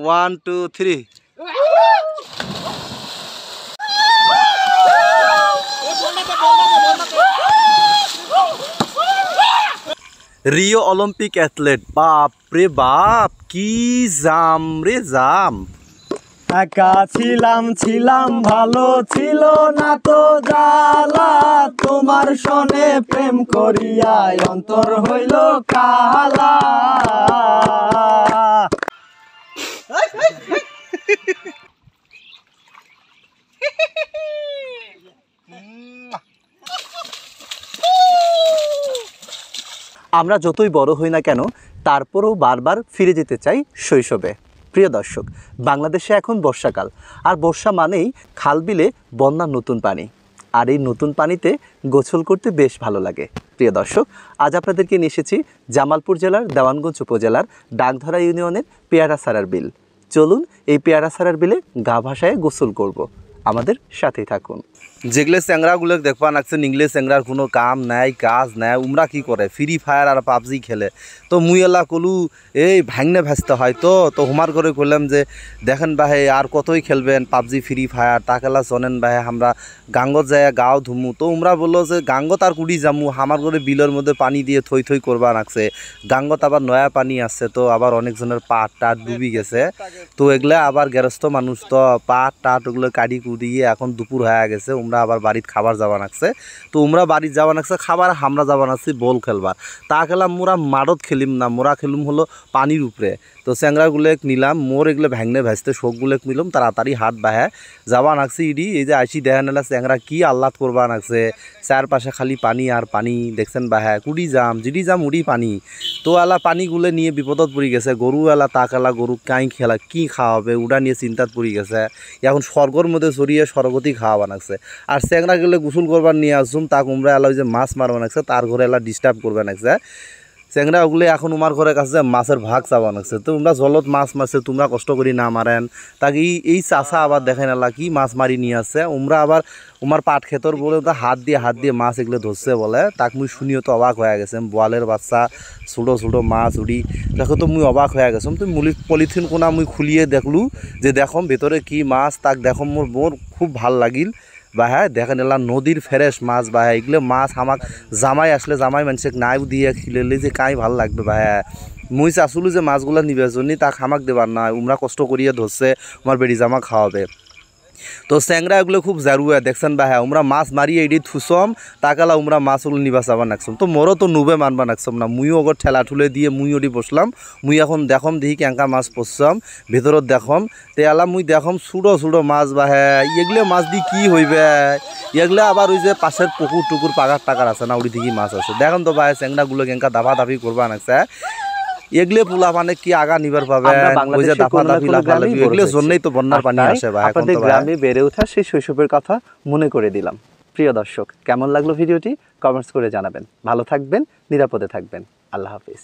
1 2 3 Rio Olympic athlete বাপ রে বাপ কি জাম রে জাম একা ছিলাম ভালো ছিল না তো জ্বালা তোমার সনে প্রেম করিয়া অন্তর হইল কালা আমরা যতই বড় হই না কেন তারপরেও বারবার ফিরে যেতে চাই শৈশবে। প্রিয় দর্শক, বাংলাদেশে এখন বর্ষাকাল, আর বর্ষা মানেই খাল বিলে বন্যার নতুন পানি, আর এই নতুন পানিতে গোসল করতে বেশ ভালো লাগে। প্রিয় দর্শক, আজ আপনাদেরকে নিয়ে এসেছি জামালপুর জেলার দেওয়ানগঞ্জ উপজেলার ডাকধরা ইউনিয়নের পেয়ারাছড়ার বিল। চলুন এই পেয়ারাছড়ার বিলে গা ভাসায় গোসল করব, আমাদের সাথেই থাকুন। যেগুলো চ্যাংরাগুলো দেখবা নাকছেন, ইংলিশ চ্যাংরার কোনো কাম নাই কাজ নাই, উমরা কি করে ফ্রি ফায়ার আর পাবজি খেলে। তো মুই এলা কলু এই ভাঙনে ভাসতে হয়, তো হুমার করে করলাম যে দেখেন বাহে আর কতই খেলবেন পাবজি ফ্রি ফায়ার, তাকেলা শোনেন বাহে আমরা গাঙ্গত যায় গাও ধুমু। তো উমরা বললো যে গাঙ্গত আর কুড়ি যামু, আমার করে বিলের মধ্যে পানি দিয়ে থই থই করবা নাকছে। গাঙ্গত আবার নয়া পানি আসছে, তো আবার অনেকজনের পাট টাট ডুবি গেছে। তো এগুলা আবার গেরস্থ মানুষ, তো পাট টাট ওগুলো কাটি কুড়িয়ে এখন দুপুর হয়ে গেছে, উমরা আবার বাড়িতে খাবার যাওয়া নাকছে। তো উমরা বাড়িতে যাওয়া নাকছে খাবার, আমরা যাওয়া নাকছি বল খেলবার। তা খেলাম মোরা মাঠত খেলিম না, মোরা খেলুম হলো পানির উপরে। তো চ্যাংরাগুলেক নিলাম, মোর এগুলো ভ্যাংনে ভাজতে শোকগুলেক নিলাম, তাড়াতাড়ি হাত বাহে যাওয়া নাকছি। ইডি এই যে আইসি দেখা নিলা চ্যাংরা কি আহ্লাদ করবা নাকছে, চারপাশে খালি পানি আর পানি দেখছেন বাহে, কুড়ি যাম জিডি যাম উড়ি পানি। তো এলা পানিগুলো নিয়ে বিপদত পড়ে গেছে, গরু এলা তাকেলা গরু কাই খেলা কি খাওয়াবে ওটা নিয়ে চিন্তাত পড়ে গেছে। এখন স্বর্গর মধ্যে চড়িয়ে স্বর্গতি খাওয়া নাকছে। আর চ্যাংরা গেলে গোসল করবার নিয়ে আসুম, তা উমরা এলা যে মাছ মারবা নাকছে, তার ঘরে এলা ডিস্টার্ব করবে নাকছে। চ্যাংরা ওগুলো এখন উমার ঘরের কাছে মাছের ভাগ চাওয়া নাকছে। তো তোমরা জলত মাছ মারছে, তোমরা কষ্ট করি না মারেন, তাকে এই চাষা আবার দেখেন এলা কি মাছ মারি নিয়ে আসছে। উমরা আবার উমার পাট ক্ষেতর বলে হাত দিয়ে মাছ এগুলো ধরছে বলে, তাক মুই শুনিও তো অবাক হয়ে গেছে। বোয়ালের বাচ্চা ছোটো ছোটো মাছ উড়ি দেখো, তো মুই অবাক হয়ে গেছিলাম। তো পলিথিন কোনা মুই খুলিয়ে দেখলু যে দেখম ভেতরে কি মাছ, তাক দেখম মোর খুব ভাল লাগিল। বা হ্যাঁ দেখেন এলা নদীর ফ্রেশ মাছ, বা হ্যাঁ এগুলো মাছ আমাক জামাই আসলে জামাই মানুষকে নাই দিয়ে খিলেলে যে কাই ভাল লাগবে। বা হ্যাঁ মুই চাচ্ছিলো যে মাছগুলা নিবে জন্য, তাক হামাক দেবার নাই, উমরা কষ্ট করিয়ে ধরছে আমার বেড়ি জামা খাওয়াবে। তো চ্যাংরা এগুলো খুব জারুয়া দেখছেন বা হ্যাঁ উমরা মাছ মারিয়ে এটি থুসম, তাকালা উমরা মাছগুলো নিবা চাবা নাকছম। তো মোরও তো নুবে মানবা নাকছম না, মুইও ওগর ঠেলা ঠুলে দিয়ে মুই ওটি বসলাম। মুই এখন দেখম দেখি ক্যাঙ্কা মাছ পড়ছাম ভেতরত দেখম, তে এলা মুই দেখম ছোটো মাছ। বা হ্যাঁ এগুলো মাছ দিয়ে কি হইবে, এগুলো আবার ওই যে পাশের পুকুর টুকুর পাকার টাকার আছে না, উড়ি দিকে মাছ আছে। দেখেন তো বা চ্যাংরাগুলো ক্যাঙ্কা দাফা দাফি করবা নাকছে। এগুলো পোলা মানে কি আগা নিবার পাবে, ওই যে দাফা দাফি লাফালাফি এগুলোর জন্যই তো বন্যার পানি আসে। আপনাদের গ্রামে বেড়ে ওঠা সেই শৈশবের কথা মনে করে দিলাম। প্রিয় দর্শক, কেমন লাগলো ভিডিওটি কমেন্টস করে জানাবেন। ভালো থাকবেন, নিরাপদে থাকবেন। আল্লাহ হাফিজ।